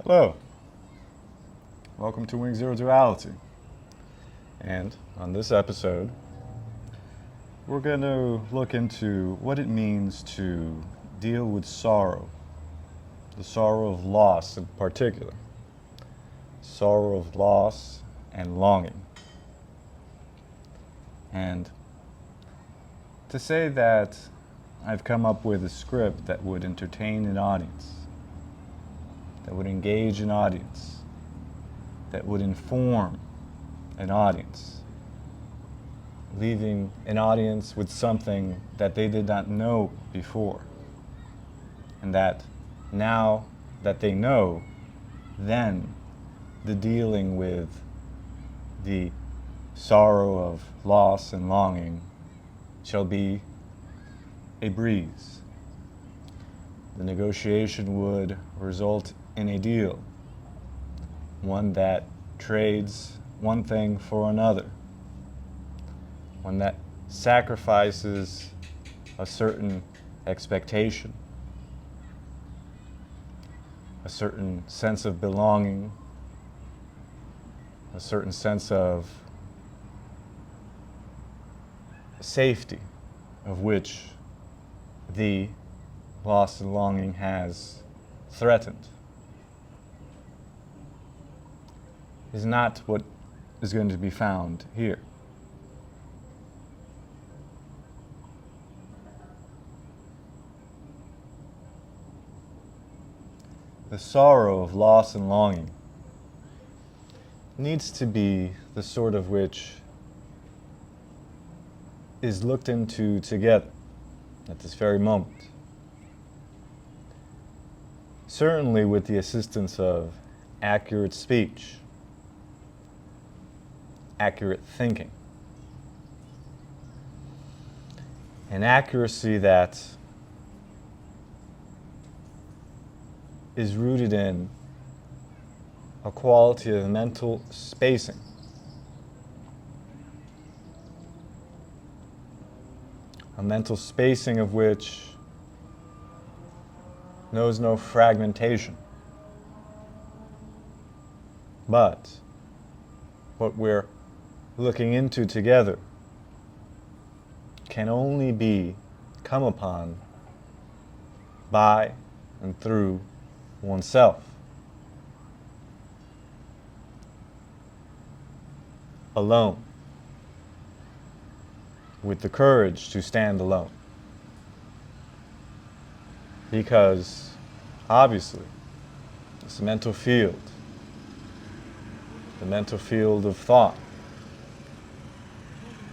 Hello, welcome to Wing Zero Duality. And on this episode, we're going to look into what it means to deal with sorrow, the sorrow of loss in particular, sorrow of loss and longing. And to say that I've come up with a script that would entertain an audience, that would engage an audience, that would inform an audience, leaving an audience with something that they did not know before, and that now that they know, then the dealing with the sorrow of loss and longing shall be a breeze. The negotiation would result in a deal, one that trades one thing for another, one that sacrifices a certain expectation, a certain sense of belonging, a certain sense of safety, of which the loss and longing has threatened, is not what is going to be found here. The sorrow of loss and longing needs to be the sort of which is looked into together at this very moment. Certainly with the assistance of accurate speech, accurate thinking, an accuracy that is rooted in a quality of mental spacing, a mental spacing of which knows no fragmentation, but what we're looking into together can only be come upon by and through oneself, alone, with the courage to stand alone. Because obviously this mental field, the mental field of thought,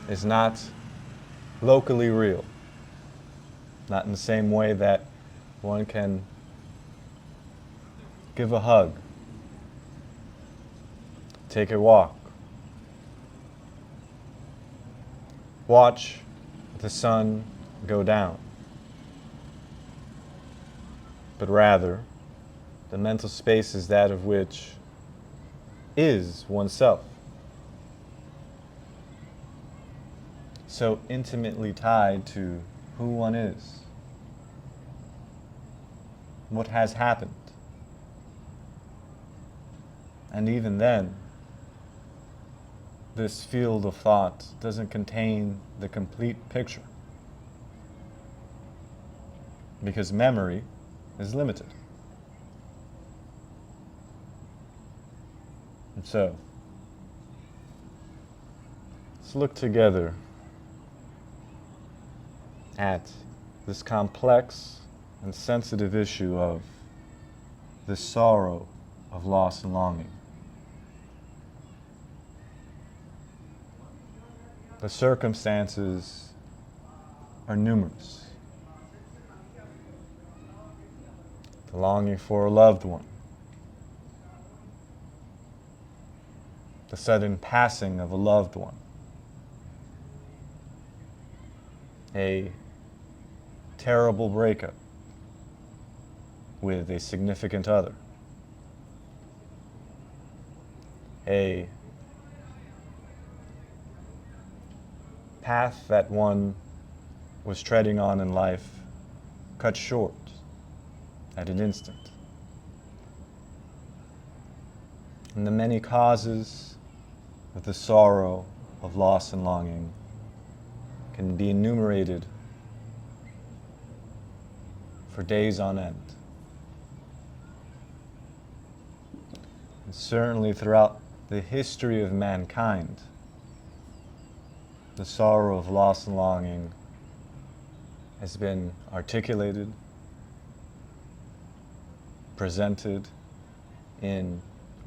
is not locally real, not in the same way that one can give a hug, take a walk, watch the sun go down, but rather the mental space is that of which is oneself, so intimately tied to who one is, what has happened. And even then, this field of thought doesn't contain the complete picture, because memory is limited. And so, let's look together at this complex and sensitive issue of the sorrow of loss and longing. The circumstances are numerous. The longing for a loved one, the sudden passing of a loved one, a terrible breakup with a significant other, a path that one was treading on in life cut short at an instant. And the many causes of the sorrow of loss and longing can be enumerated for days on end. And certainly throughout the history of mankind, the sorrow of loss and longing has been articulated, presented in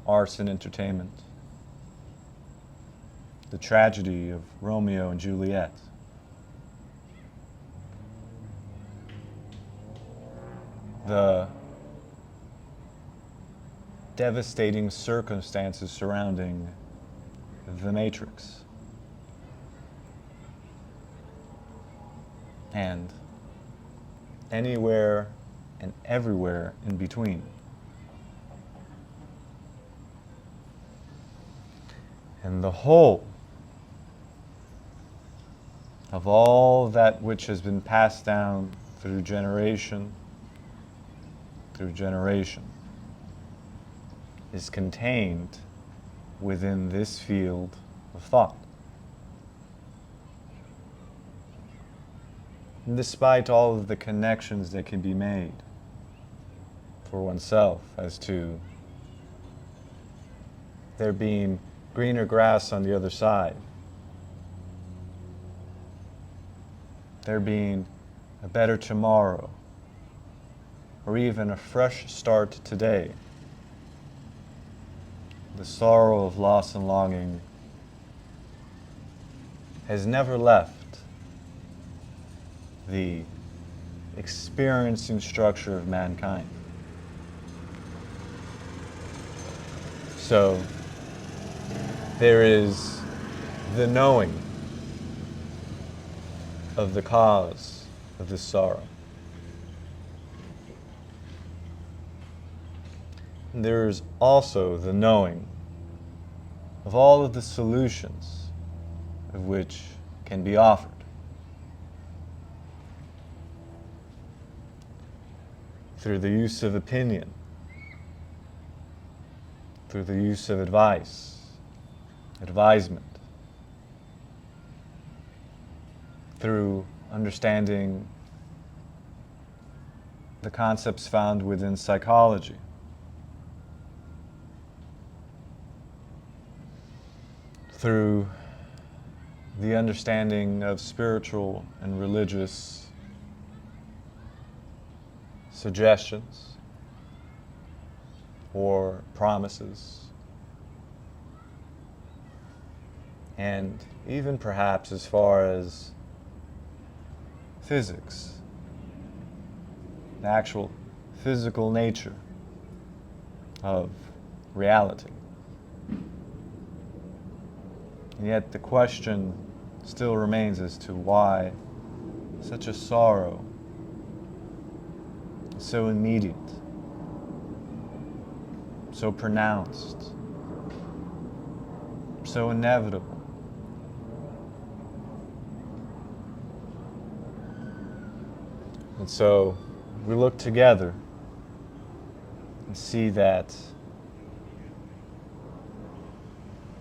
arts and entertainment. The tragedy of Romeo and Juliet. The devastating circumstances surrounding The Matrix. And anywhere and everywhere in between. And the whole of all that which has been passed down through generation is contained within this field of thought. And despite all of the connections that can be made for oneself as to there being greener grass on the other side, there being a better tomorrow, or even a fresh start today, the sorrow of loss and longing has never left the experiencing structure of mankind. So there is the knowing of the cause of this sorrow. And there is also the knowing of all of the solutions of which can be offered. Through the use of opinion, through the use of advice, advisement, through understanding the concepts found within psychology, through the understanding of spiritual and religious suggestions or promises, and even perhaps as far as physics, the actual physical nature of reality. And yet the question still remains as to why such a sorrow is so immediate, so pronounced, so inevitable. And so we look together and see that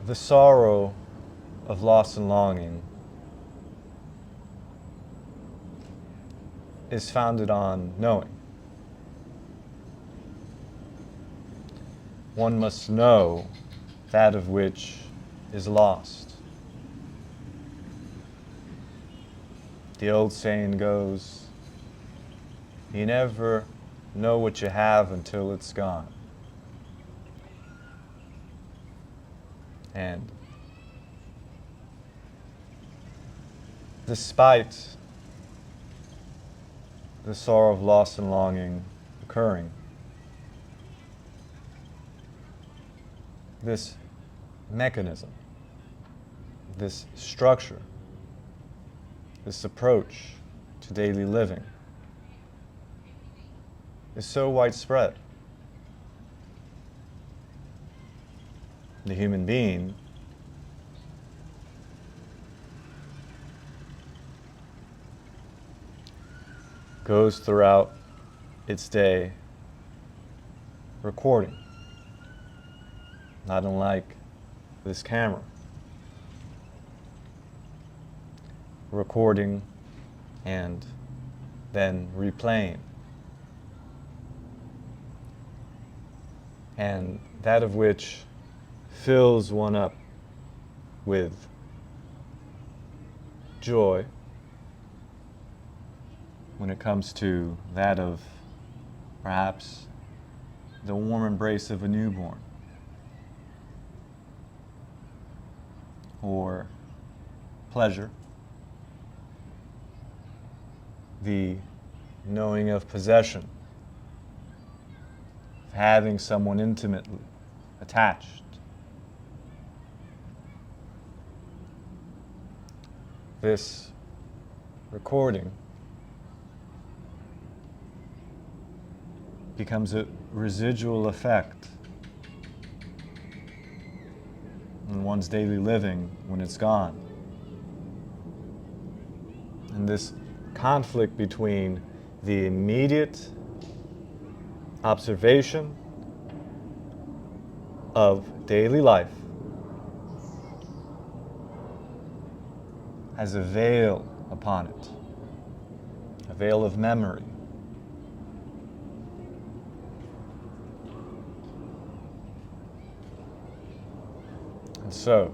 the sorrow of loss and longing is founded on knowing. One must know that of which is lost. The old saying goes, you never know what you have until it's gone. And despite the sorrow of loss and longing occurring, this mechanism, this structure, this approach to daily living is so widespread. The human being goes throughout its day recording, not unlike this camera, recording and then replaying. And that of which fills one up with joy when it comes to that of perhaps the warm embrace of a newborn, or pleasure, the knowing of possession, of having someone intimately attached. This recording becomes a residual effect in one's daily living when it's gone. And this conflict between the immediate observation of daily life has a veil upon it, a veil of memory. And so,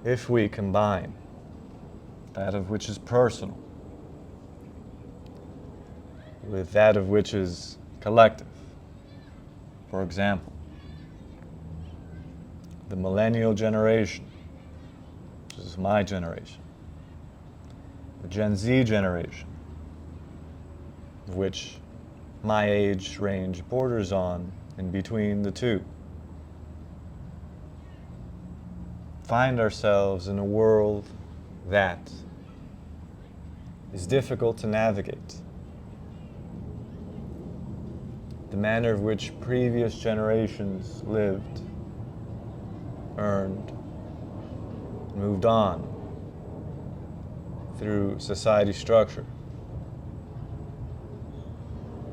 if we combine that of which is personal with that of which is collective, for example, the millennial generation, which is my generation, the Gen Z generation, of which my age range borders on in between the two, find ourselves in a world that is difficult to navigate. The manner of which previous generations lived, earned, moved on through society structure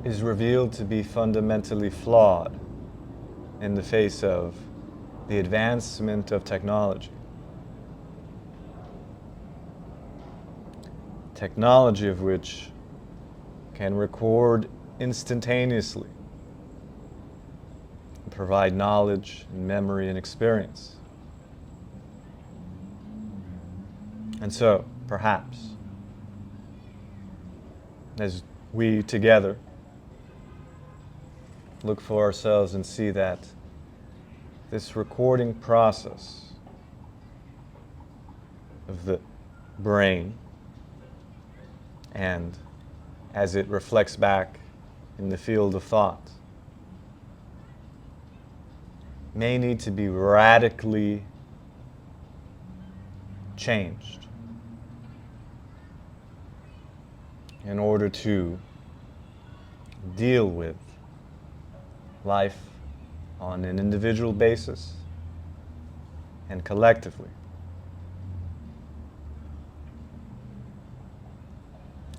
is revealed to be fundamentally flawed in the face of the advancement of technology. Technology of which can record instantaneously and provide knowledge and memory and experience. And so, perhaps, as we together look for ourselves and see that this recording process of the brain, and as it reflects back in the field of thought, may need to be radically changed in order to deal with life on an individual basis and collectively.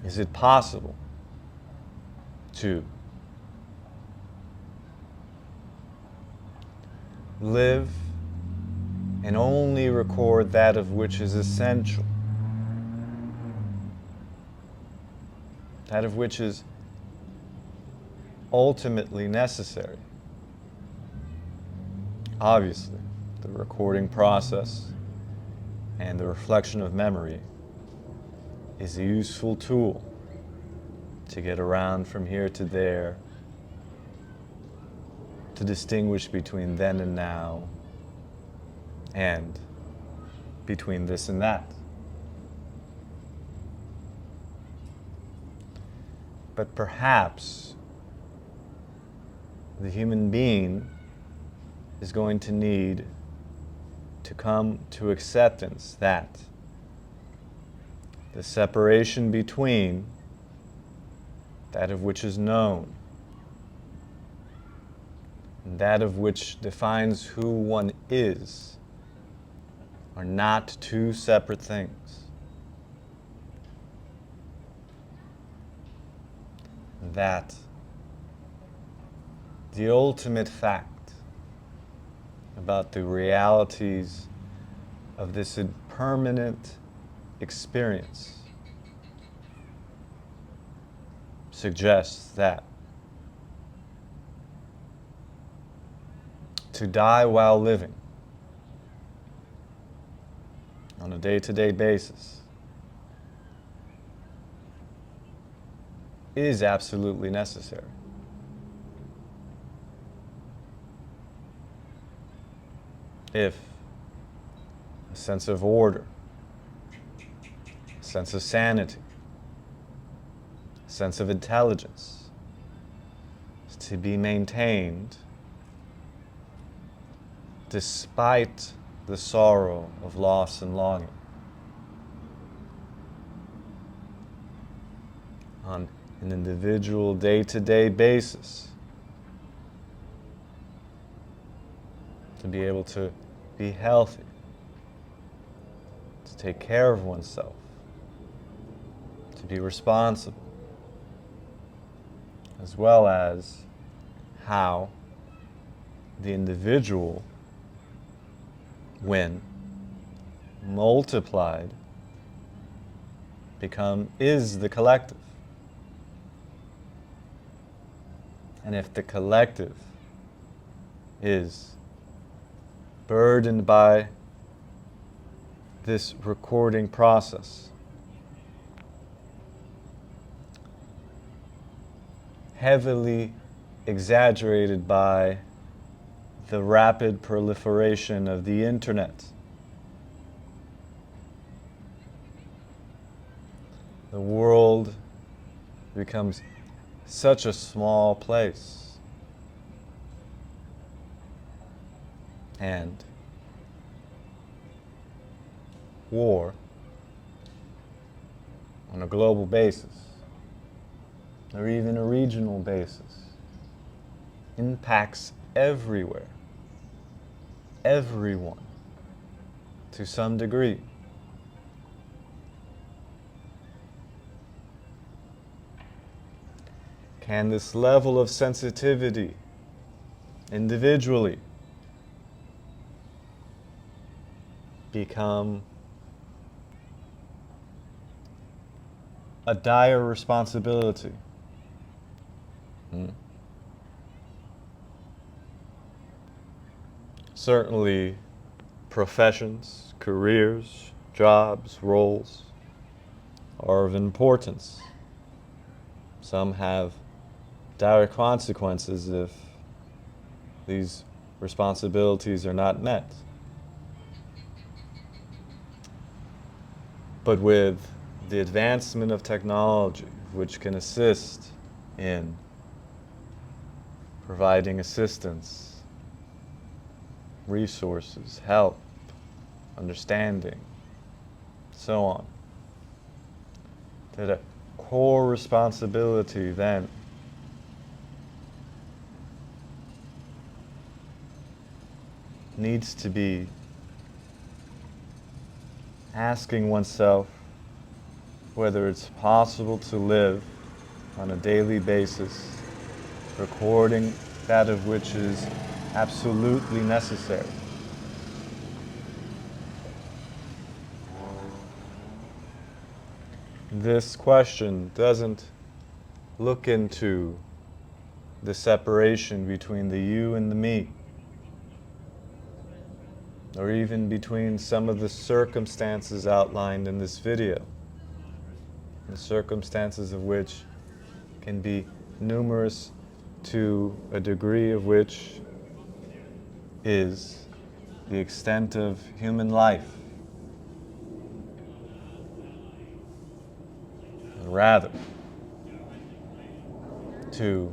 Is it possible to live and only record that of which is essential, that of which is ultimately necessary? Obviously, the recording process and the reflection of memory is a useful tool to get around from here to there, to distinguish between then and now, and between this and that. But perhaps the human being is going to need to come to acceptance that the separation between that of which is known and that of which defines who one is are not two separate things. That the ultimate fact about the realities of this impermanent experience suggests that to die while living on a day-to-day basis is absolutely necessary. If a sense of order, a sense of sanity, a sense of intelligence is to be maintained despite the sorrow of loss and longing, on an individual day-to-day basis, to be able to be healthy, to take care of oneself, to be responsible, as well as how the individual, when multiplied, is the collective. And if the collective is burdened by this recording process, heavily exaggerated by the rapid proliferation of the internet, the world becomes such a small place, and war on a global basis, or even a regional basis, impacts everywhere, everyone, to some degree. Can this level of sensitivity individually become a dire responsibility? Certainly, professions, careers, jobs, roles are of importance. Some have dire consequences if these responsibilities are not met. But with the advancement of technology, which can assist in providing assistance, resources, help, understanding, so on, that a core responsibility then needs to be asking oneself whether it's possible to live on a daily basis, recording that of which is absolutely necessary. This question doesn't look into the separation between the you and the me, or even between some of the circumstances outlined in this video, the circumstances of which can be numerous to a degree of which is the extent of human life. Rather, to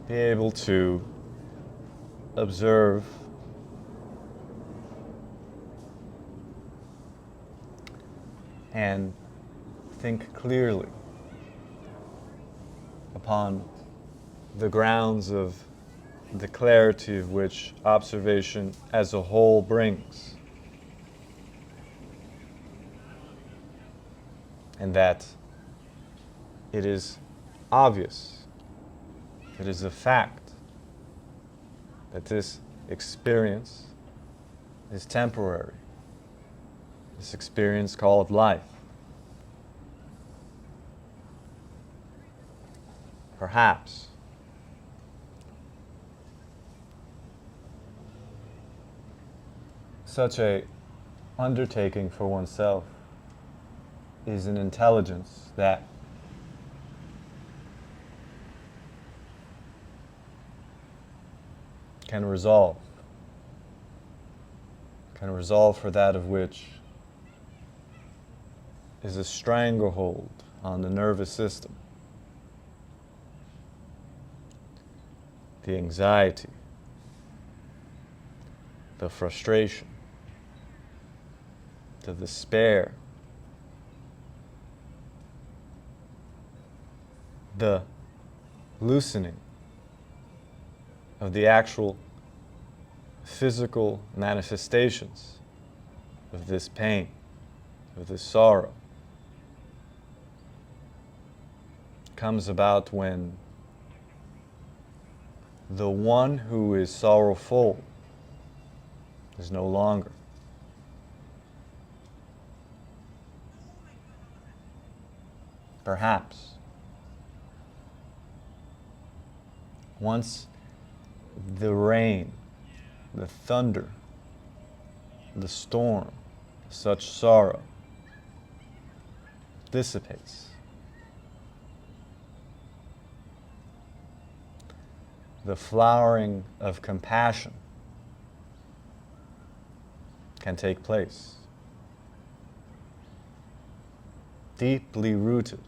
be able to observe and think clearly upon the grounds of the clarity of which observation as a whole brings. And that it is obvious. It is a fact that this experience is temporary. This experience called life. Perhaps such a undertaking for oneself is an intelligence that can resolve for that of which is a stranglehold on the nervous system, the anxiety, the frustration, the despair, the loosening of the actual physical manifestations of this pain, of this sorrow, comes about when the one who is sorrowful is no longer. Perhaps once the rain, the thunder, the storm, such sorrow dissipates, the flowering of compassion can take place, deeply rooted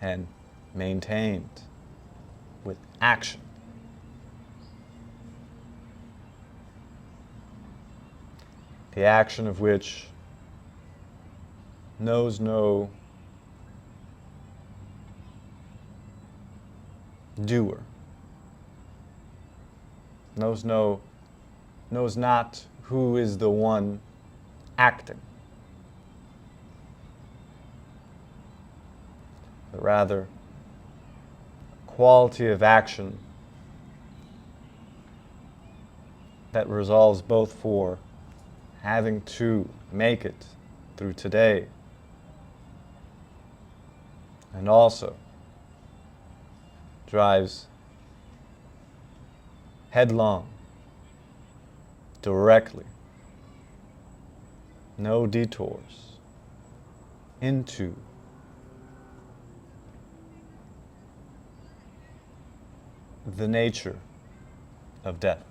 and maintained with action. The action of which knows no doer, knows not who is the one acting, but rather quality of action that resolves both for having to make it through today and also drives headlong, directly, no detours, into the nature of death.